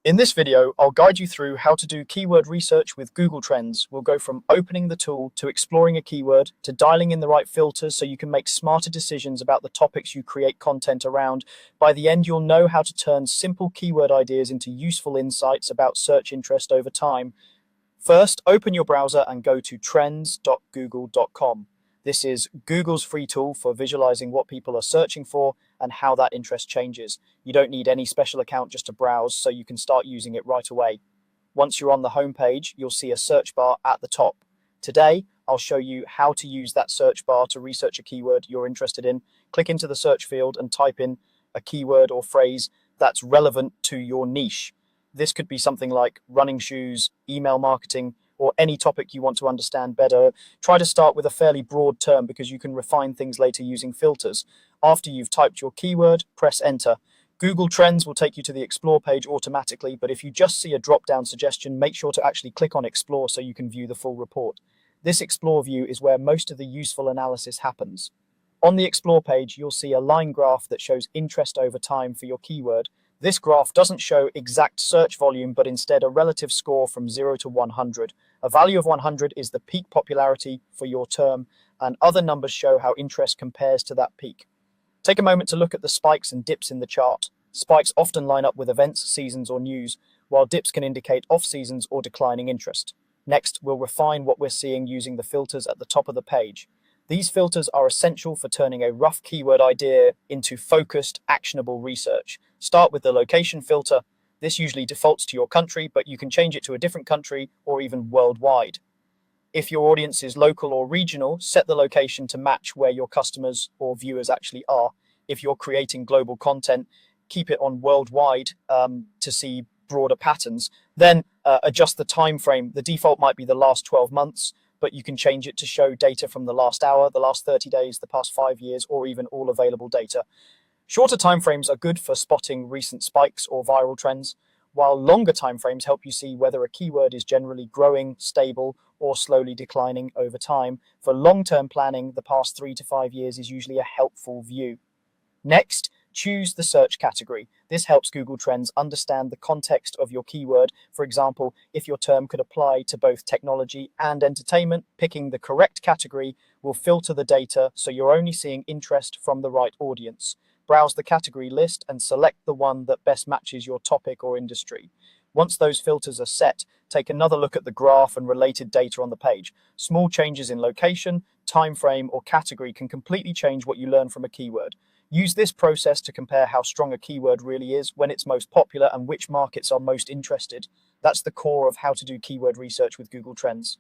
In this video, I'll guide you through how to do keyword research with Google Trends. We'll go from opening the tool to exploring a keyword to dialing in the right filters so you can make smarter decisions about the topics you create content around. By the end, you'll know how to turn simple keyword ideas into useful insights about search interest over time. First, open your browser and go to trends.google.com. This is Google's free tool for visualizing what people are searching for and how that interest changes. You don't need any special account just to browse, so you can start using it right away. Once you're on the home page, you'll see a search bar at the top. Today, I'll show you how to use that search bar to research a keyword you're interested in. Click into the search field and type in a keyword or phrase that's relevant to your niche. This could be something like running shoes, email marketing, or any topic you want to understand better. Try to start with a fairly broad term because you can refine things later using filters. After you've typed your keyword, press enter. Google Trends will take you to the Explore page automatically, but if you just see a drop-down suggestion, make sure to actually click on Explore so you can view the full report. This Explore view is where most of the useful analysis happens. On the Explore page, you'll see a line graph that shows interest over time for your keyword. This graph doesn't show exact search volume, but instead a relative score from 0 to 100. A value of 100 is the peak popularity for your term, and other numbers show how interest compares to that peak. Take a moment to look at the spikes and dips in the chart. Spikes often line up with events, seasons, or news, while dips can indicate off-seasons or declining interest. Next, we'll refine what we're seeing using the filters at the top of the page. These filters are essential for turning a rough keyword idea into focused, actionable research. Start with the location filter. This usually defaults to your country, but you can change it to a different country or even worldwide. If your audience is local or regional, set the location to match where your customers or viewers actually are. If you're creating global content, keep it on worldwide to see broader patterns. Then adjust the time frame. The default might be the last 12 months, but you can change it to show data from the last hour, the last 30 days, the past 5 years, or even all available data. Shorter timeframes are good for spotting recent spikes or viral trends, while longer timeframes help you see whether a keyword is generally growing, stable, or slowly declining over time. For long-term planning, the past 3 to 5 years is usually a helpful view. Next, choose the search category. This helps Google Trends understand the context of your keyword. For example, if your term could apply to both technology and entertainment, picking the correct category will filter the data so you're only seeing interest from the right audience. Browse the category list and select the one that best matches your topic or industry. Once those filters are set, take another look at the graph and related data on the page. Small changes in location, time frame, or category can completely change what you learn from a keyword. Use this process to compare how strong a keyword really is, when it's most popular, and which markets are most interested. That's the core of how to do keyword research with Google Trends.